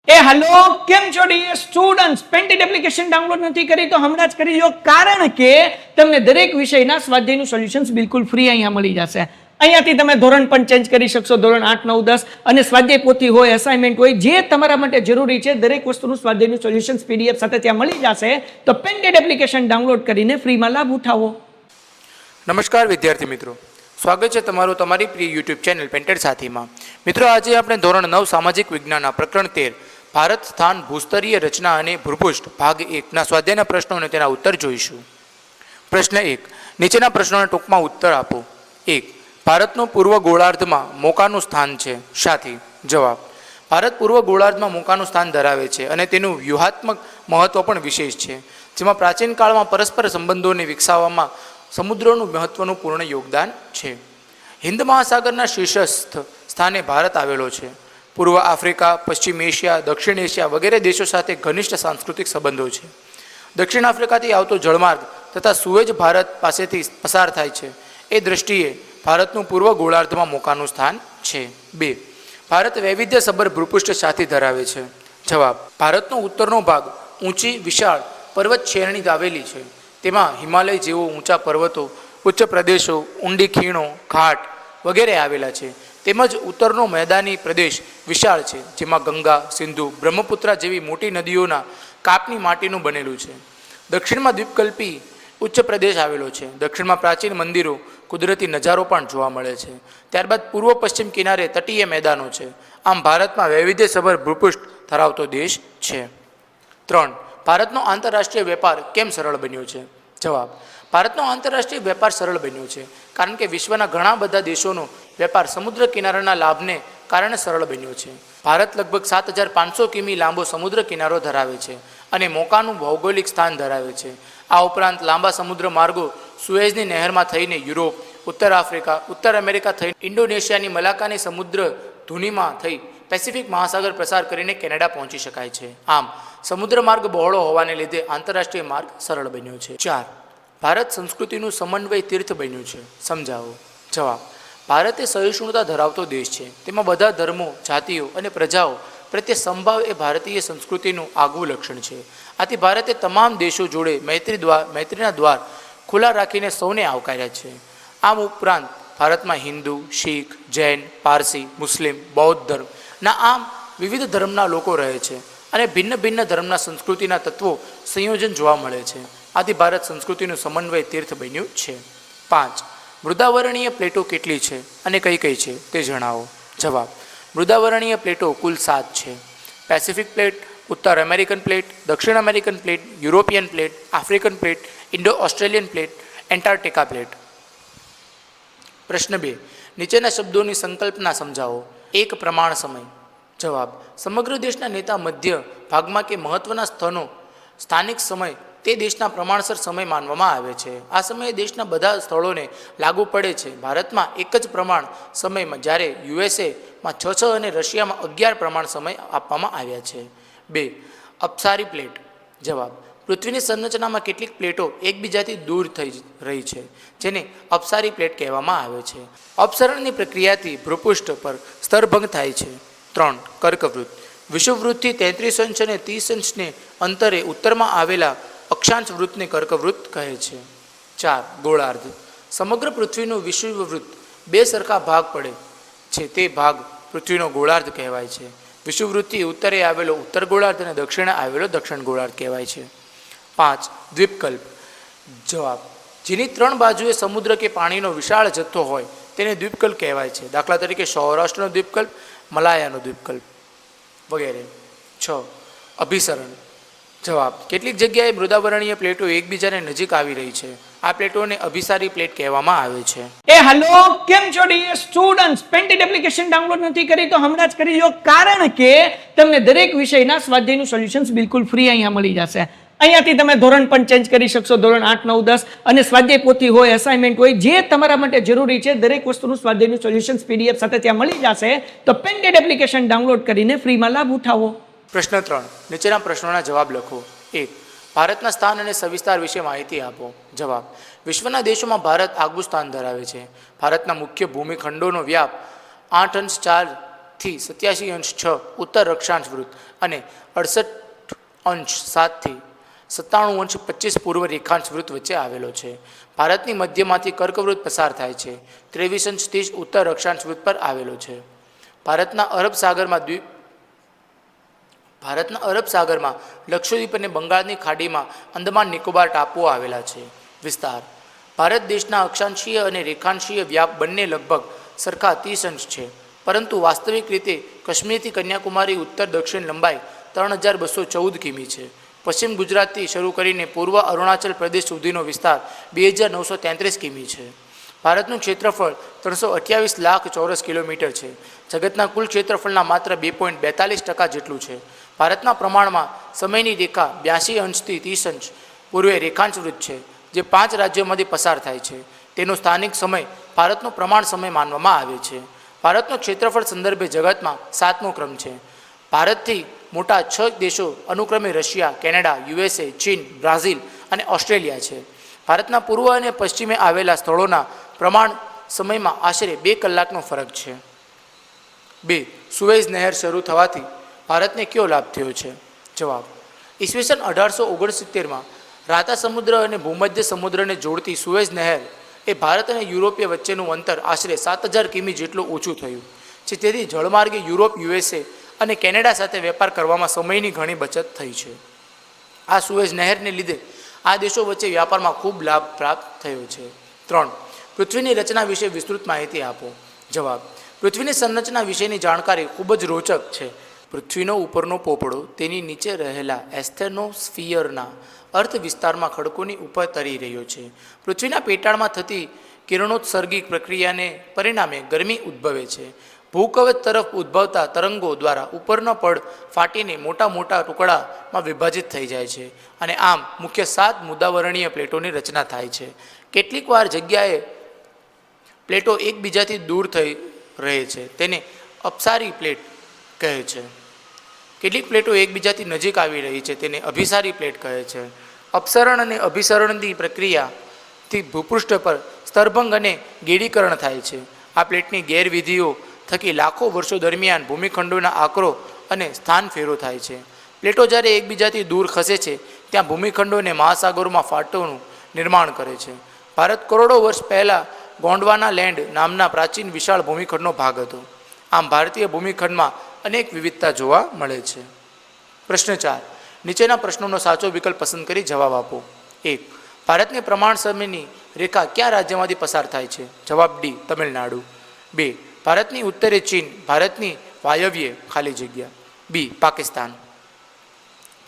Hello केम છો dear students પેન્ટેડ એપ્લિકેશન ડાઉનલોડ નથી કરી તો હમણાં જ કરી લો કારણ કે તમને દરેક વિષયના સ્વાધ્યાયનું સોલ્યુશન્સ બિલકુલ ફ્રી અહીંયા મળી જશે અહીંયાથી તમે ધોરણ પણ ચેન્જ કરી શકશો ધોરણ 8 9 10 અને સ્વાધ્યાય પોથી હોય અસાઇનમેન્ટ હોય જે તમારા માટે જરૂરી છે દરેક વસ્તુનું સ્વાધ્યાયનું સોલ્યુશન્સ પીડીએફ સાથે ત્યાં મળી જશે તો પેન્ટેડ એપ્લિકેશન ડાઉનલોડ કરીને ફ્રીમાં લાભ ઉઠાવો। નમસ્કાર વિદ્યાર્થી મિત્રો, સ્વાગત છે તમારું તમારી પ્રિય યુટ્યુબ ચેનલ પેન્ટેડ સાથીમાં। મિત્રો, આજે આપણે ધોરણ 9 સામાજિક વિજ્ઞાનના પ્રકરણ 13 ભારત સ્થાન ભૂસ્તરીય રચના અને ભૂપૃષ્ઠ ભાગ 1 ના સ્વાધ્યાયના પ્રશ્નો અને તેના ઉત્તર જોઈશું। પ્રશ્ન 1, નીચેના પ્રશ્નોના ટૂંકમાં ઉત્તર આપો। 1, ભારતનું પૂર્વ ગોળાર્ધમાં મોકાનું સ્થાન છે, શાથી? જવાબ, ભારત પૂર્વ ગોળાર્ધમાં મોકાનું સ્થાન ધરાવે છે અને તેનું વ્યૂહાત્મક મહત્વ પણ વિશેષ છે, જેમાં પ્રાચીન કાળમાં પરસ્પર સંબંધોને વિકસાવવામાં સમુદ્રોનું મહત્વનું પૂર્ણ યોગદાન છે। હિન્દ મહાસાગરના શીર્ષસ્થ સ્થાને ભારત આવેલો છે। પૂર્વ આફ્રિકા, પશ્ચિમ એશિયા, દક્ષિણ એશિયા વગેરે દેશો સાથે ઘનિષ્ઠ સાંસ્કૃતિક સંબંધો છે। દક્ષિણ આફ્રિકાથી આવતો જળમાર્ગ તથા સુએજ ભારત પાસેથી પસાર થાય છે। એ દૃષ્ટિએ ભારતનું પૂર્વ ગોળાર્ધમાં મોકાનું સ્થાન છે। 2, ભારત વૈવિધ્યસભર ભૂપૃષ્ઠ છાતી ધરાવે છે। જવાબ, ભારતનો ઉત્તરનો ભાગ ઊંચી વિશાળ પર્વત શ્રેણી આવેલી છે। તેમાં હિમાલય જેવો ઊંચા પર્વતો, ઉચ્ચ પ્રદેશો, ઊંડી ખીણો, ઘાટ વગેરે આવેલા છે। તેમજ ઉત્તરનો મેદાની પ્રદેશ વિશાળ છે, જેમાં ગંગા, સિંધુ, બ્રહ્મપુત્રા જેવી મોટી નદીઓના કાપની માટીનું બનેલું છે। દક્ષિણમાં દ્વીપકલ્પી ઉચ્ચ પ્રદેશ આવેલો છે। દક્ષિણમાં પ્રાચીન મંદિરો, કુદરતી નજારો પણ જોવા મળે છે। ત્યારબાદ પૂર્વ પશ્ચિમ કિનારે તટીય મેદાનો છે। આમ ભારતમાં વૈવિધ્યસભર ભૂપૃષ્ઠ ધરાવતો દેશ છે। 3, ભારતનો આંતરરાષ્ટ્રીય વેપાર કેમ સરળ બન્યો છે? જવાબ, ભારતનો આંતરરાષ્ટ્રીય વેપાર સરળ બન્યો છે કારણ કે વિશ્વના ઘણા બધા દેશોનો વેપાર સમુદ્ર કિનારાના લાભને કારણે સરળ બન્યો છે। ભારત લગભગ 7500 કિમી લાંબો સમુદ્ર કિનારો ધરાવે છે અને મોકાનું ભૌગોલિક સ્થાન ધરાવે છે। આ ઉપરાંત લાંબા સમુદ્ર માર્ગો સુએઝની નહેરમાં થઈને યુરોપ, ઉત્તર આફ્રિકા, ઉત્તર અમેરિકા થઈ ઇન્ડોનેશિયાની મલાકાની સમુદ્ર ધુનીમાં થઈ પેસિફિક મહાસાગર પ્રસાર કરીને કેનેડા પહોંચી શકાય છે। આમ સમુદ્ર માર્ગ બહોળો હોવાને લીધે આંતરરાષ્ટ્રીય માર્ગ સરળ બન્યો છે। 4, ભારત સંસ્કૃતિનું સમન્વય તીર્થ બન્યું છે, સમજાવો? જવાબ, ભારત એ સહિષ્ણુતા ધરાવતો દેશ છે। તેમાં બધા ધર્મો, જાતિઓ અને પ્રજાઓ પ્રત્યે સંભાવ એ ભારતીય સંસ્કૃતિનું આગવું લક્ષણ છે। આથી ભારતે તમામ દેશો જોડે મૈત્રીના દ્વાર ખુલ્લા રાખીને સૌને આવકાર્યા છે। આમ ઉપરાંત ભારતમાં હિન્દુ, શીખ, જૈન, પારસી, મુસ્લિમ, બૌદ્ધ ધર્મના આમ વિવિધ ધર્મના લોકો રહે છે અને ભિન્ન ભિન્ન ધર્મના સંસ્કૃતિના તત્વો સંયોજન જોવા મળે છે। આથી ભારત સંસ્કૃતિનું સમન્વય તીર્થ બન્યું છે। 5, મૃદાવરણીય પ્લેટો કેટલી છે અને કઈ કઈ છે તે જણાવો? જવાબ, મૃદાવરણીય પ્લેટો કુલ 7 છે। પેસિફિક પ્લેટ, ઉત્તર અમેરિકન પ્લેટ, દક્ષિણ American plate, European plate, African plate, Indo Australian plate, Antarctica plate. પ્રશ્ન 2, નીચેના શબ્દોની સંકલ્પના સમજાવો। 1, પ્રમાણ સમય। જવાબ, સમગ્ર દેશના નેતા મધ્ય ભાગમાં કે મહત્વના સ્થળનો સ્થાનિક સમય તે દેશના પ્રમાણસર સમય માનવામાં આવે છે। આ સમયે દેશના બધા સ્થળોને લાગુ પડે છે। ભારતમાં એક જ પ્રમાણ સમયમાં, જ્યારે યુએસએમાં 6 અને રશિયામાં 11 પ્રમાણ સમય આપવામાં આવ્યા છે। 2, અપસારી પ્લેટ। જવાબ, પૃથ્વીની સંરચનામાં કેટલીક પ્લેટો એકબીજાથી દૂર થઈ રહી છે, જેને અપસારી પ્લેટ કહેવામાં આવે છે। અપસરણની પ્રક્રિયાથી ભૂપૃષ્ઠ પર સ્તરભંગ થાય છે। 3, કર્કવૃત્ત। વિષુવવૃત્તથી 33 અંશ અને 30 અંશને અંતરે ઉત્તરમાં આવેલા અક્ષાંશ વૃત્તને કર્કવૃત્ત કહે છે। 4, ગોળાર્ધ। સમગ્ર પૃથ્વીનું વિષુવવૃત્ત 2 સરખા ભાગ પડે છે તે ભાગ પૃથ્વીનો ગોળાર્ધ કહેવાય છે। વિષુવવૃત્તથી ઉત્તરે આવેલો ઉત્તર ગોળાર્ધ અને દક્ષિણે આવેલો દક્ષિણ ગોળાર્ધ કહેવાય છે। 5, દ્વીપકલ્પ। જવાબ, જેની 3 બાજુએ સમુદ્ર કે પાણીનો વિશાળ જથ્થો હોય તેને દ્વીપકલ્પ કહેવાય છે। દાખલા તરીકે સૌરાષ્ટ્રનો દ્વીપકલ્પ, મલાયાનો દ્વીપકલ્પ વગેરે। 6, અભિસરણ। જવાબ, કેટલીક જગ્યાએ મૃદાવરણીય પ્લેટો એકબીજાને નજીક આવી રહી છે। આ પ્લેટોને અભિસારી પ્લેટ કહેવામાં આવે છે। હેલો કેમ છો ડિયર સ્ટુડન્ટ્સ પેન્ટેડ એપ્લિકેશન ડાઉનલોડ નથી કરી તો હમણાં જ કરી લો કારણ કે તમને દરેક વિષયના સ્વાધ્યાયનું સોલ્યુશન્સ બિલકુલ ફ્રી અહીંયા મળી જશે। અહીંયાથી તમે ધોરણ પણ ચેન્જ કરી શકશો ધોરણ 8 9 10 અને સ્વાધ્યાય પોથી હોય અસાઇનમેન્ટ હોય જે તમારા માટે જરૂરી છે દરેક વસ્તુનું સ્વાધ્યાયનું સોલ્યુશન્સ પીડીએફ સાથે ત્યાં મળી જશે તો પેન્ટેડ એપ્લિકેશન ડાઉનલોડ કરીને ફ્રીમાં લાભ ઉઠાવો। પ્રશ્ન 3, નીચેના પ્રશ્નોના જવાબ લખો। 1, ભારતના સ્થાન અને સવિસ્તાર વિશે માહિતી આપો। જવાબ, વિશ્વના દેશોમાં ભારત આગવું સ્થાન ધરાવે છે। ભારતના મુખ્ય ભૂમિખંડોનો વ્યાપ 8 અંશ 4 થી 87°6 ઉત્તર અક્ષાંશ વૃત્ત અને 68°7 થી 97°25 પૂર્વ રેખાંશ વૃત્ત વચ્ચે આવેલો છે. ભારતની મધ્યમાંથી કર્કવૃત્ત પસાર થાય છે. 23°30 ઉત્તર અક્ષાંશ વૃત્ત પર આવેલો છે. ભારતના અરબ સાગરમાં લક્ષદ્વીપ અને બંગાળની ખાડીમાં અંદમાન નિકોબાર ટાપુઓ આવેલા છે. વિસ્તાર: ભારત દેશના અક્ષાંશીય અને રેખાંશીય વ્યાપ બંને લગભગ સરખા 30 છે, પરંતુ વાસ્તવિક રીતે કાશ્મીરથી કન્યાકુમારી ઉત્તર દક્ષિણ લંબાઈ 3214 કિમી છે. પશ્ચિમ ગુજરાતથી શરૂ કરીને પૂર્વ અરુણાચલ પ્રદેશ સુધીનો વિસ્તાર 2933 કિમી છે. ભારતનું ક્ષેત્રફળ 328 લાખ ચોરસ કિલોમીટર છે. જગતના કુલ ક્ષેત્રફળના માત્ર 2.42% જેટલું છે. ભારતના પ્રમાણમાં સમયની રેખા 82 થી 30 પૂર્વે રેખાંશ વૃત્ત છે, જે 5 રાજ્યોમાંથી પસાર થાય છે. તેનો સ્થાનિક સમય ભારતનો પ્રમાણ સમય માનવામાં આવે છે. ભારતનો ક્ષેત્રફળ સંદર્ભે જગતમાં 7મો ક્રમ છે. ભારતથી મોટા 6 દેશો અનુક્રમે રશિયા, કેનેડા, USA, ચીન, બ્રાઝિલ અને ઓસ્ટ્રેલિયા છે. ભારતના પૂર્વ અને પશ્ચિમે આવેલા સ્થળોના પ્રમાણ સમયમાં આશરે 2 કલાકનો ફરક છે. 2. સુએઝ નહેર શરૂ થવાથી ભારતને કયો લાભ થયો છે? જવાબ: ઈસવીસન 1869માં રાતા સમુદ્ર અને ભૂમધ્ય સમુદ્રને જોડતી સુએઝ નહેર એ ભારત અને યુરોપિયા વચ્ચેનું અંતર આશરે 7000 કિમી જેટલું ઓછું થયું છે. તેથી જળમાર્ગે યુરોપ, USA અને કેનેડા સાથે વેપાર કરવામાં સમયની ઘણી બચત થઈ છે. આ સુએઝ નહેરને લીધે આ દેશો વચ્ચે વ્યાપારમાં ખૂબ લાભ પ્રાપ્ત થયો છે. 3. પૃથ્વીની રચના વિશે વિસ્તૃત માહિતી આપો. જવાબ: પૃથ્વીની સંરચના વિશેની જાણકારી ખૂબ જ રોચક છે. પૃથ્વીનો ઉપરનો પોપડો તેની નીચે રહેલા એસ્થેનોસ્ફિયરના અર્ધ વિસ્તારમાં ખડકોની ઉપર તરી રહ્યો છે. પૃથ્વીના પેટાળમાં થતી કિરણોત્સર્ગી પ્રક્રિયાને પરિણામે ગરમી ઉદ્ભવે છે. ભૂકવચ તરફ ઉદ્ભવતા તરંગો દ્વારા ઉપરના પડ ફાટીને મોટા મોટા ટુકડામાં વિભાજિત થઈ જાય છે અને આમ મુખ્ય 7 મુદ્દાવરણીય પ્લેટોની રચના થાય છે. કેટલીક વાર જગ્યાએ પ્લેટો એકબીજાથી દૂર થઈ રહે છે, તેને અપસારી પ્લેટ કહે છે. કેટલીક પ્લેટો એકબીજાથી નજીક આવી રહી છે, તેને અભિસારી પ્લેટ કહે છે. અપસરણ અને અભિસરણની પ્રક્રિયાથી ભૂપૃષ્ઠ પર સ્તરભંગ અને ગેડીકરણ થાય છે. આ પ્લેટની ગેરવિધિઓ થકી લાખો વર્ષો દરમિયાન ભૂમિખંડોના આકરો અને સ્થાન ફેરો થાય છે. પ્લેટો જ્યારે એકબીજાથી દૂર ખસે છે ત્યાં ભૂમિખંડોને મહાસાગરોમાં ફાટોનું નિર્માણ કરે છે. ભારત કરોડો વર્ષ પહેલાં ગોંડવાના લેન્ડ નામના પ્રાચીન વિશાળ ભૂમિખંડનો ભાગ હતો. આમ ભારતીય ભૂમિખંડમાં અનેક વિવિધતા જોવા મળે છે. પ્રશ્ન 4. નીચેના પ્રશ્નોનો સાચો વિકલ્પ પસંદ કરી જવાબ આપો. 1. ભારતની પ્રમાણ સમયની રેખા કયા રાજ્યમાંથી પસાર થાય છે? જવાબ ડી, તમિલનાડુ. 2. ભારતની ઉત્તરે ચીન, ભારતની વાયવ્યે ખાલી જગ્યા બી, પાકિસ્તાન.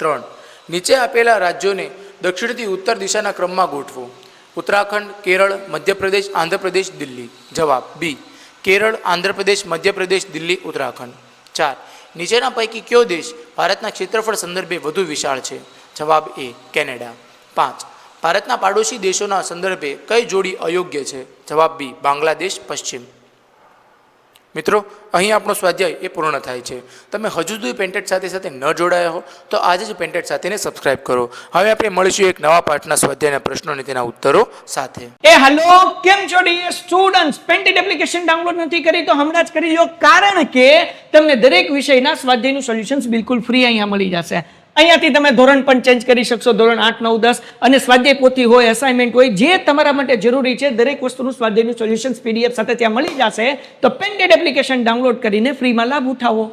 3. નીચે આપેલા રાજ્યોને દક્ષિણથી ઉત્તર દિશાના ક્રમમાં ગોઠવો. ઉત્તરાખંડ, કેરળ, મધ્યપ્રદેશ, આંધ્રપ્રદેશ, દિલ્હી. જવાબ બી, કેરળ, આંધ્રપ્રદેશ, મધ્યપ્રદેશ, દિલ્હી, ઉત્તરાખંડ. 4. નીચેના પૈકી કયો દેશ ભારતના ક્ષેત્રફળ સંદર્ભે વધુ વિશાળ છે? જવાબ એ, કેનેડા. 5. ભારતના પાડોશી દેશોના સંદર્ભે કઈ જોડી અયોગ્ય છે? જવાબ બી, બાંગ્લાદેશ, પશ્ચિમ. મિત્રો, અહીં આપણો સ્વાધ્યાય એ પૂર્ણ થાય છે. તમે હજુ સુધી પેન્ટેડ સાથે ન જોડાયા હો તો આજે જ પેન્ટેડ સાથેને સબસ્ક્રાઇબ કરો. હવે આપણે મળીશું એક નવા પાઠના સ્વાધ્યાયના પ્રશ્નો અને તેના ઉત્તરો સાથે. હેલો, કેમ છો ડિયર સ્ટુડન્ટ્સ? પેન્ટેડ એપ્લિકેશન ડાઉનલોડ નથી કરી તો હમણાં જ કરી લો, કારણ કે તમને દરેક વિષયના સ્વાધ્યાયનું સોલ્યુશન્સ બિલકુલ ફ્રી અહીંયા મળી જશે. અહીંયાથી તમે ધોરણ પણ ચેન્જ કરી શકશો, ધોરણ 8, 9, 10 અને સ્વાધ્યાય પોથી હોય, અસાઇનમેન્ટ હોય, જે તમારા માટે જરૂરી છે દરેક વસ્તુનું સ્વાધ્યાયનું સોલ્યુશન્સ PDF સાથે ત્યાં મળી જશે. તો પેન્ટેડ એપ્લિકેશન ડાઉનલોડ કરીને ફ્રીમાં લાભ ઉઠાવો.